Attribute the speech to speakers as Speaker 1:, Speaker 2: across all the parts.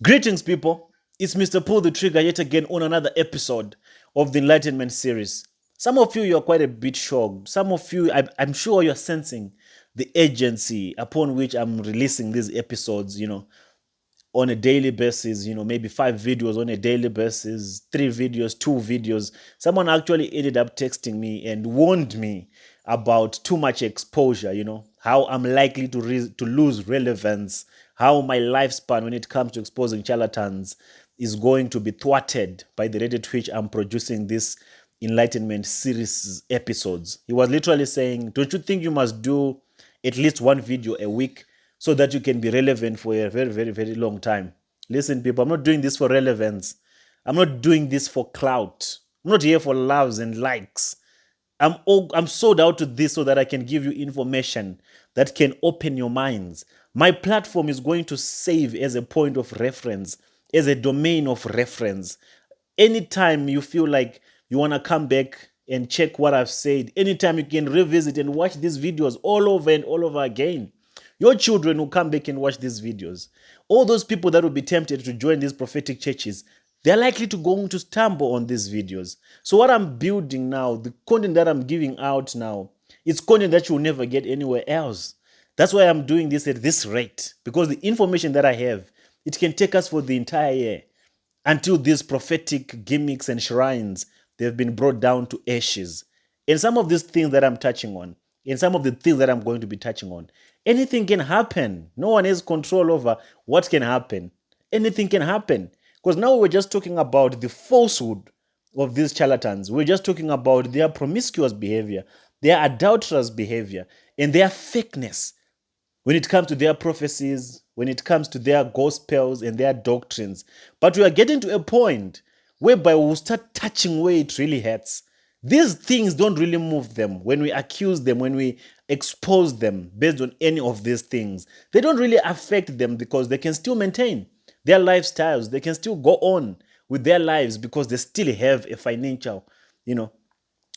Speaker 1: Greetings, people. It's Mr. Pull the Trigger yet again on another episode of the Enlightenment series. Some of you are quite a bit shocked. Some of you, I'm sure you're sensing the urgency upon which I'm releasing these episodes, on a daily basis, maybe 5 videos on a daily basis, 3 videos, 2 videos. Someone actually ended up texting me and warned me about too much exposure, how I'm likely to lose relevance, how my lifespan when it comes to exposing charlatans is going to be thwarted by the rate at which I'm producing this Enlightenment series episodes. He was literally saying, don't you think you must do at least 1 video a week so that you can be relevant for a very, very, very long time? Listen, people, I'm not doing this for relevance. I'm not doing this for clout. I'm not here for loves and likes. I'm sold out to this so that I can give you information that can open your minds. My platform is going to serve as a point of reference, as a domain of reference. Anytime you feel like you want to come back and check what I've said, anytime you can revisit and watch these videos all over and all over again. Your children will come back and watch these videos. All those people that will be tempted to join these prophetic churches, they're likely to go to stumble on these videos. So what I'm building now, the content that I'm giving out now, it's content that you'll never get anywhere else. That's why I'm doing this at this rate, because the information that I have, it can take us for the entire year until these prophetic gimmicks and shrines, they've been brought down to ashes. And some of these things that I'm touching on, and some of the things that I'm going to be touching on, anything can happen. No one has control over what can happen. Anything can happen. Because now we're just talking about the falsehood of these charlatans. We're just talking about their promiscuous behavior, their adulterous behavior, and their fakeness when it comes to their prophecies, when it comes to their gospels and their doctrines. But we are getting to a point whereby we'll start touching where it really hurts. These things don't really move them when we accuse them, when we expose them based on any of these things. They don't really affect them because they can still maintain their lifestyles. They can still go on with their lives because they still have a financial,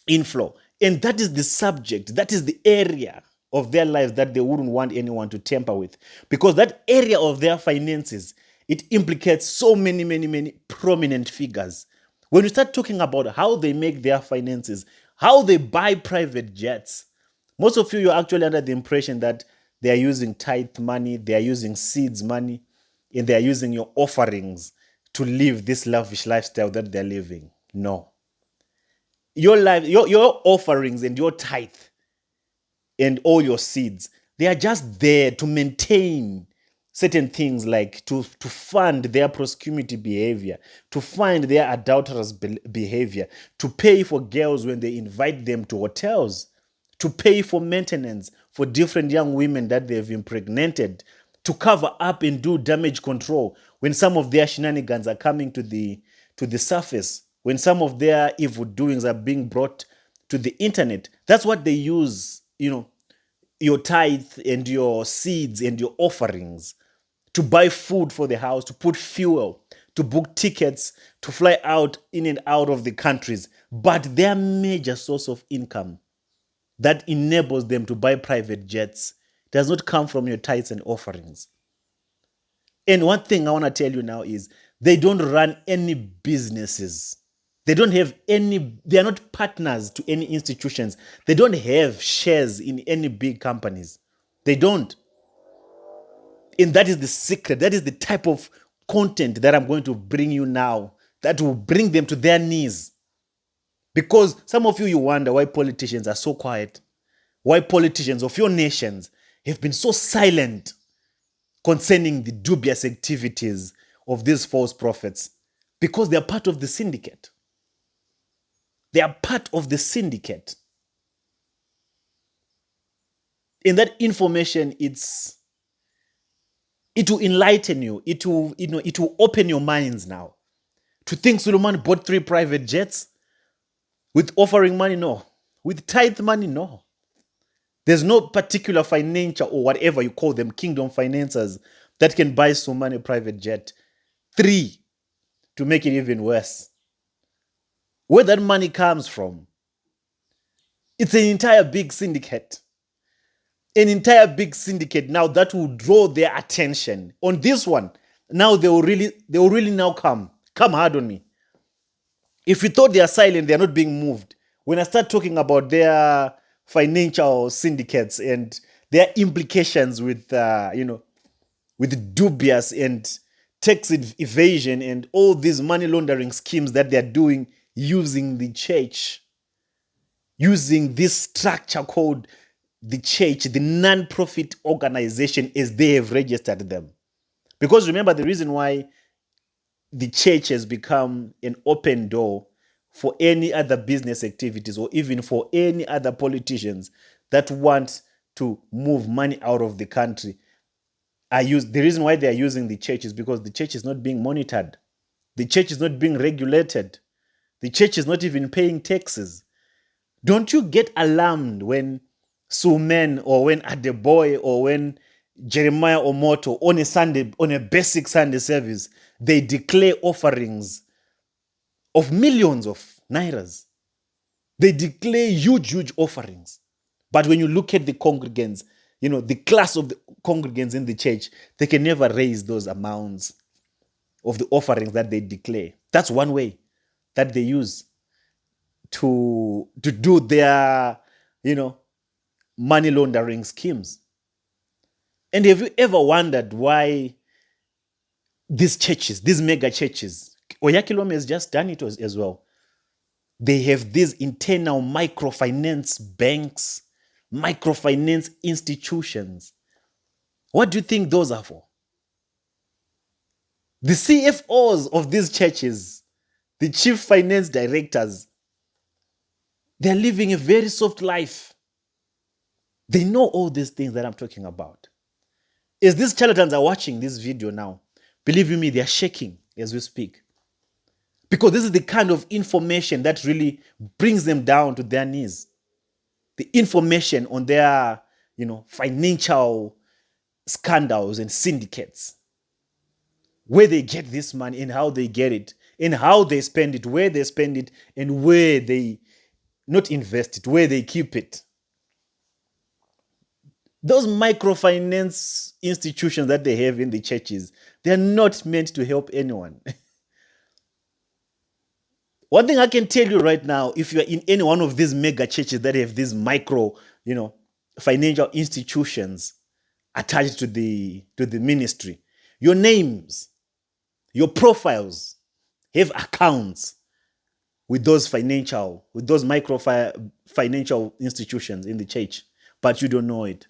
Speaker 1: inflow. And that is the subject, that is the area of their lives that they wouldn't want anyone to tamper with. Because that area of their finances, it implicates so many, many, many prominent figures. When you start talking about how they make their finances, how they buy private jets, most of you are actually under the impression that they are using tithe money, they are using seeds money, and they are using your offerings to live this lavish lifestyle that they're living. No. Your offerings and your tithe and all your seeds, they are just there to maintain certain things, like to fund their promiscuity behavior, to fund their adulterous behavior, to pay for girls when they invite them to hotels, to pay for maintenance for different young women that they've impregnated, to cover up and do damage control when some of their shenanigans are coming to the surface, when some of their evil doings are being brought to the internet. That's what they use, your tithe and your seeds and your offerings, to buy food for the house, to put fuel, to book tickets, to fly out in and out of the countries. But their major source of income that enables them to buy private jets does not come from your tithes and offerings. And one thing I want to tell you now is they don't run any businesses. They don't have they are not partners to any institutions. They don't have shares in any big companies. They don't. And that is the secret. That is the type of content that I'm going to bring you now that will bring them to their knees. Because some of you wonder why politicians are so quiet, why politicians of your nations have been so silent concerning the dubious activities of these false prophets. Because they are part of the syndicate. They are part of the syndicate. And that information, it will enlighten you. It will open your minds now. To think Solomon bought 3 private jets with offering money? No. With tithe money? No. There's no particular financial, or whatever you call them, kingdom financiers that can buy Solomon a private jet. 3, to make it even worse. Where that money comes from, it's an entire big syndicate. An entire big syndicate now that will draw their attention on this one. Now they will really now come hard on me. If you thought they are silent, they are not being moved. When I start talking about their financial syndicates and their implications with with dubious and tax evasion and all these money laundering schemes that they are doing using the church, using this structure called the church, the non-profit organization, as they have registered them. Because remember, the reason why the church has become an open door for any other business activities or even for any other politicians that want to move money out of the country. The reason why they are using the church is because the church is not being monitored. The church is not being regulated. The church is not even paying taxes. Don't you get alarmed when Sumen or when Adeboy or when Jeremiah Omoto on a basic Sunday service, they declare offerings of millions of nairas. They declare huge offerings. But when you look at the congregants, the class of the congregants in the church, they can never raise those amounts of the offerings that they declare. That's one way that they use to do their, money laundering schemes. And have you ever wondered why these churches, these mega churches, Oyakilome has just done it as well. They have these internal microfinance banks, microfinance institutions. What do you think those are for? The CFOs of these churches, the chief finance directors, they're living a very soft life. They know all these things that I'm talking about. As these charlatans are watching this video now, believe you me, they are shaking as we speak. Because this is the kind of information that really brings them down to their knees. The information on their, financial scandals and syndicates. Where they get this money and how they get it, and how they spend it, where they spend it, and where they not invest it, where they keep it. Those microfinance institutions that they have in the churches, they're not meant to help anyone. One thing I can tell you right now, if you're in any one of these mega churches that have these micro, financial institutions attached to the ministry, your names, your profiles have accounts with those micro financial institutions in the church, but you don't know it.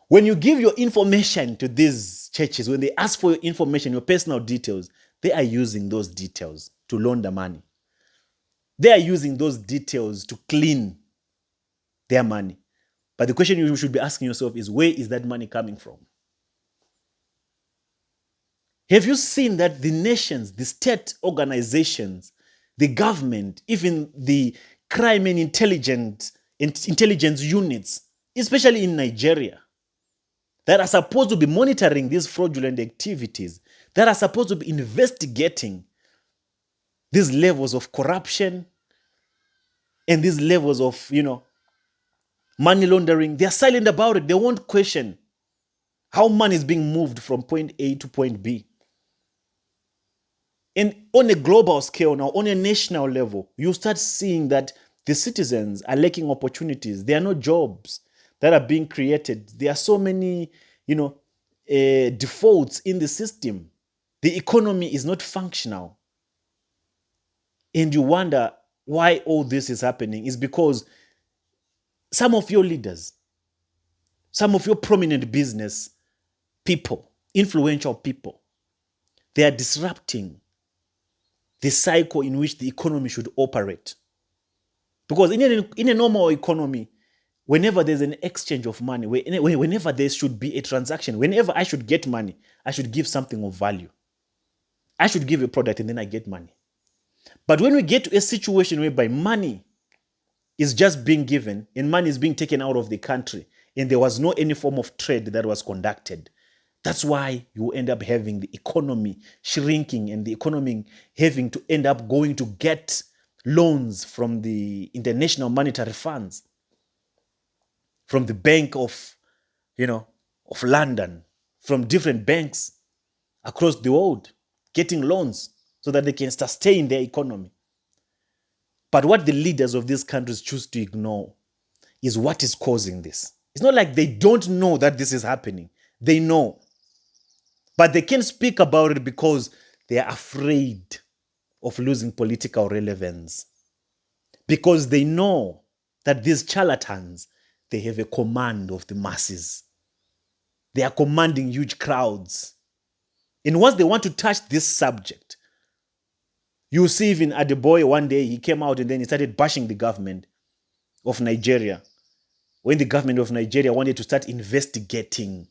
Speaker 1: When you give your information to these churches, when they ask for your information, your personal details, they are using those details to launder money. They are using those details to clean their money. But the question you should be asking yourself is, where is that money coming from? Have you seen that the nations, the state organizations, the government, even the crime and intelligence units, especially in Nigeria, that are supposed to be monitoring these fraudulent activities, that are supposed to be investigating these levels of corruption and these levels of, money laundering, they are silent about it. They won't question how money is being moved from point A to point B. And on a global scale now, on a national level, you start seeing that the citizens are lacking opportunities. There are no jobs that are being created. There are so many, defaults in the system. The economy is not functional. And you wonder why all this is happening. Is because some of your leaders, some of your prominent business people, influential people, they are disrupting the cycle in which the economy should operate. Because in a normal economy, whenever there's an exchange of money, whenever there should be a transaction, whenever I should get money, I should give something of value. I should give a product and then I get money. But when we get to a situation whereby money is just being given and money is being taken out of the country and there was no any form of trade that was conducted, that's why you end up having the economy shrinking and the economy having to end up going to get loans from the international monetary funds, from the Bank of London, from different banks. across the world, getting loans so that they can sustain their economy. But what the leaders of these countries choose to ignore is what is causing this. It's not like they don't know that this is happening. They know. But they can't speak about it because they are afraid of losing political relevance. Because they know that these charlatans, they have a command of the masses. They are commanding huge crowds. And once they want to touch this subject, you see even Adeboye one day, he came out and then he started bashing the government of Nigeria. When the government of Nigeria wanted to start investigating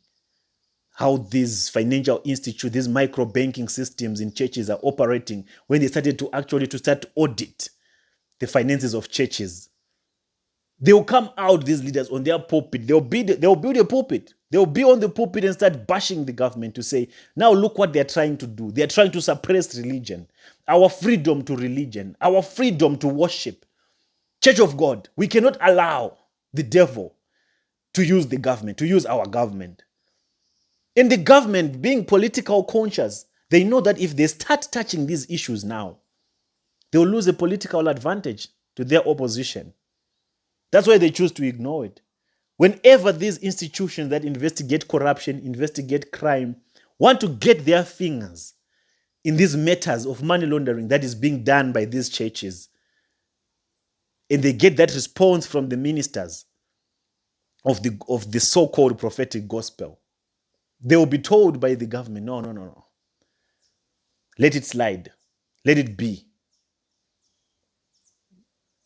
Speaker 1: how these financial institutes, these micro banking systems in churches are operating, when they started to start audit the finances of churches, they will come out, these leaders, on their pulpit. They'll build a pulpit. They'll be on the pulpit and start bashing the government to say, now look what they're trying to do. They're trying to suppress religion, our freedom to religion, our freedom to worship. Church of God, we cannot allow the devil to use the government, to use our government. And the government, being political conscious, they know that if they start touching these issues now, they will lose a political advantage to their opposition. That's why they choose to ignore it. Whenever these institutions that investigate corruption, investigate crime, want to get their fingers in these matters of money laundering that is being done by these churches, and they get that response from the ministers of the so-called prophetic gospel, they will be told by the government, no. Let it slide. Let it be.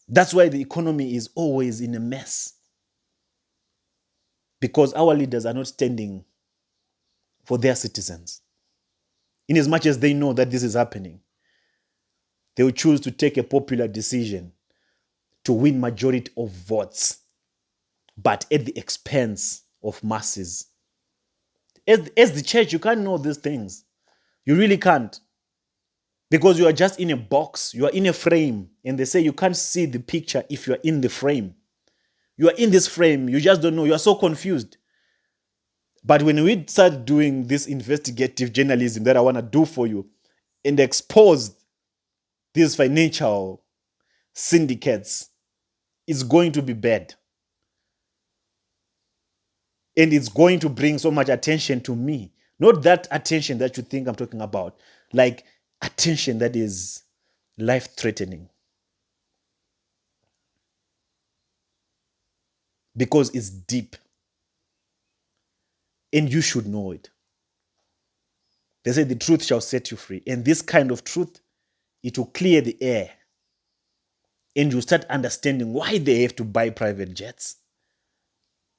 Speaker 1: That's why the economy is always in a mess. Because our leaders are not standing for their citizens. In as much as they know that this is happening, they will choose to take a popular decision to win majority of votes, but at the expense of masses. As the church, you can't know these things. You really can't. Because you are just in a box, you are in a frame, and they say you can't see the picture if you are in the frame. You are in this frame, you just don't know, you are so confused. But when we start doing this investigative journalism that I want to do for you and expose these financial syndicates, it's going to be bad. And it's going to bring so much attention to me. Not that attention that you think I'm talking about, like attention that is life-threatening. Because it's deep. And you should know it. They say the truth shall set you free. And this kind of truth, it will clear the air. And you start understanding why they have to buy private jets.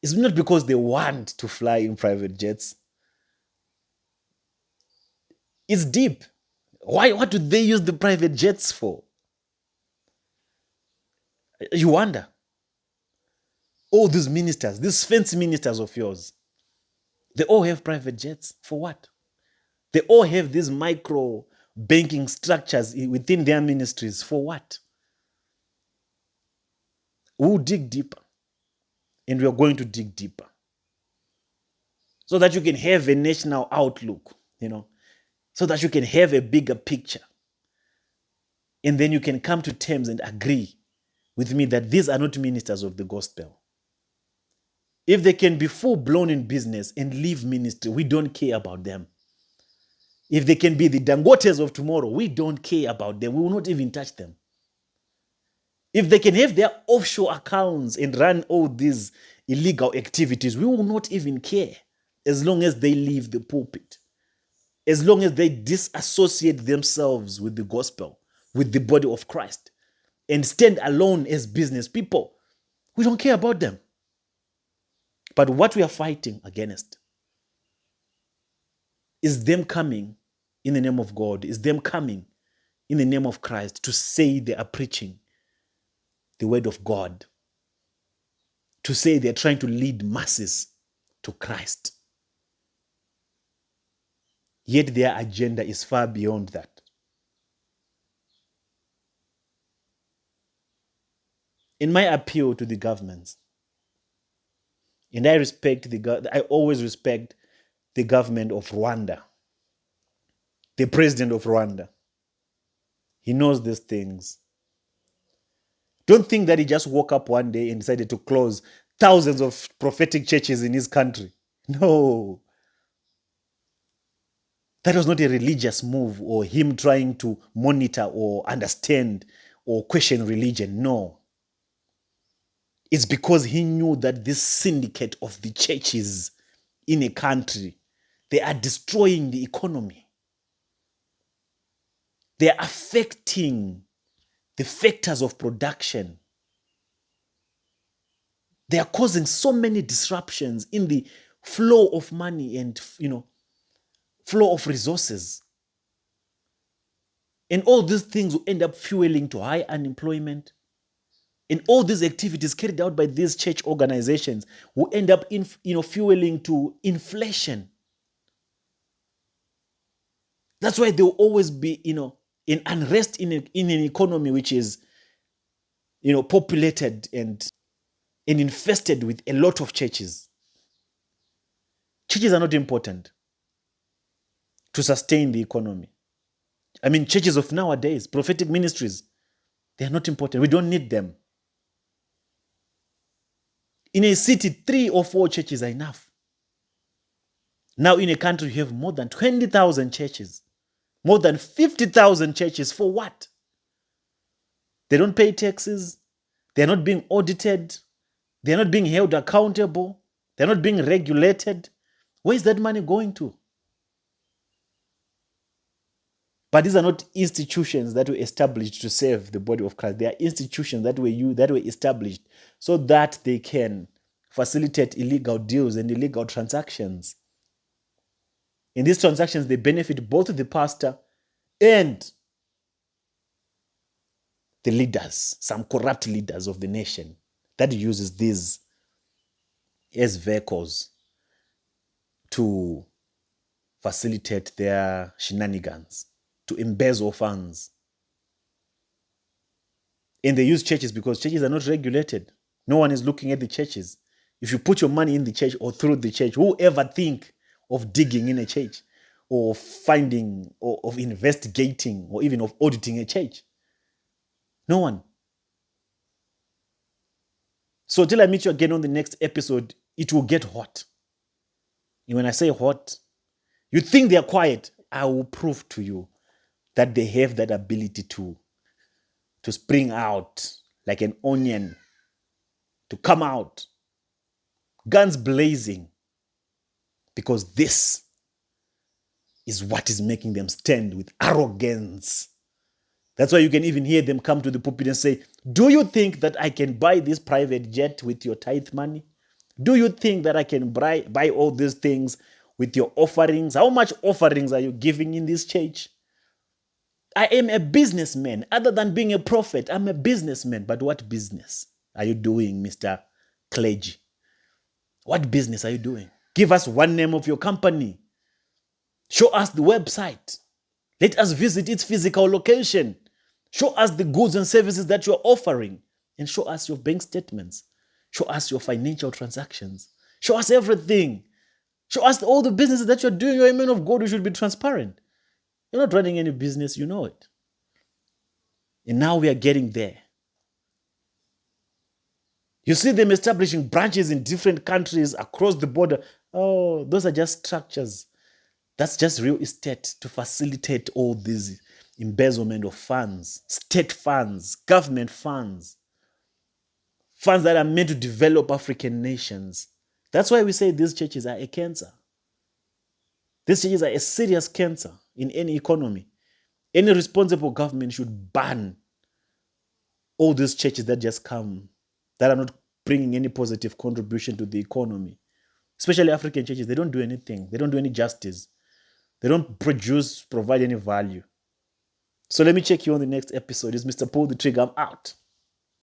Speaker 1: It's not because they want to fly in private jets. It's deep. Why? What do they use the private jets for? You wonder. All these ministers, these fancy ministers of yours, they all have private jets. For what? They all have these micro banking structures within their ministries. For what? We'll dig deeper. And we are going to dig deeper. So that you can have a national outlook, so that you can have a bigger picture. And then you can come to terms and agree with me that these are not ministers of the gospel. If they can be full-blown in business and leave ministry, we don't care about them. If they can be the Dangotes of tomorrow, we don't care about them. We will not even touch them. If they can have their offshore accounts and run all these illegal activities, we will not even care as long as they leave the pulpit. As long as they disassociate themselves with the gospel, with the body of Christ, and stand alone as business people, we don't care about them. But what we are fighting against is them coming in the name of God, is them coming in the name of Christ to say they are preaching the word of God, to say they're trying to lead masses to Christ. Yet their agenda is far beyond that. In my appeal to the governments, and I always respect the government of Rwanda. the president of Rwanda. He knows these things. Don't think that he just woke up one day and decided to close thousands of prophetic churches in his country. No. That was not a religious move or him trying to monitor or understand or question religion. No. It's because he knew that this syndicate of the churches in a country, they are destroying the economy. They are affecting the factors of production. They are causing so many disruptions in the flow of money and, flow of resources. And all these things will end up fueling to high unemployment. And all these activities carried out by these church organizations will end up fueling to inflation. That's why there will always be, in unrest in an economy which is, populated and infested with a lot of churches. Churches are not important to sustain the economy. I mean, churches of nowadays, prophetic ministries, they are not important. We don't need them. In a city, 3 or 4 churches are enough. Now in a country, you have more than 20,000 churches, more than 50,000 churches. For what? They don't pay taxes. They're not being audited. They're not being held accountable. They're not being regulated. Where is that money going to? But these are not institutions that were established to serve the body of Christ. They are institutions that were established so that they can facilitate illegal deals and illegal transactions. In these transactions, they benefit both the pastor and the leaders, some corrupt leaders of the nation that uses these as vehicles to facilitate their shenanigans, to embezzle funds. And they use churches because churches are not regulated. No one is looking at the churches. If you put your money in the church or through the church, who ever think of digging in a church or finding or of investigating or even of auditing a church? No one. So till I meet you again on the next episode, it will get hot. And when I say hot, you think they are quiet. I will prove to you that they have that ability to spring out like an onion, to come out, guns blazing, because this is what is making them stand with arrogance. That's why you can even hear them come to the pulpit and say, do you think that I can buy this private jet with your tithe money? Do you think that I can buy all these things with your offerings? How much offerings are you giving in this church? I am a businessman. Other than being a prophet, I'm a businessman. But what business are you doing, Mr. Clergy? What business are you doing? Give us one name of your company. Show us the website. Let us visit its physical location. Show us the goods and services that you're offering. And show us your bank statements. Show us your financial transactions. Show us everything. Show us all the businesses that you're doing. You're a man of God. You should be transparent. You're not running any business. You know it. And now we are getting there. You see them establishing branches in different countries across the border. Oh, those are just structures. That's just real estate to facilitate all these embezzlement of funds, state funds, government funds, funds that are meant to develop African nations. That's why we say these churches are a cancer. These churches are a serious cancer in any economy. Any responsible government should ban all these churches that just come, that are not bringing any positive contribution to the economy. Especially African churches, they don't do anything. They don't do any justice. They don't provide any value. So let me check you on the next episode. It's Mr. Pull the Trigger. I'm out.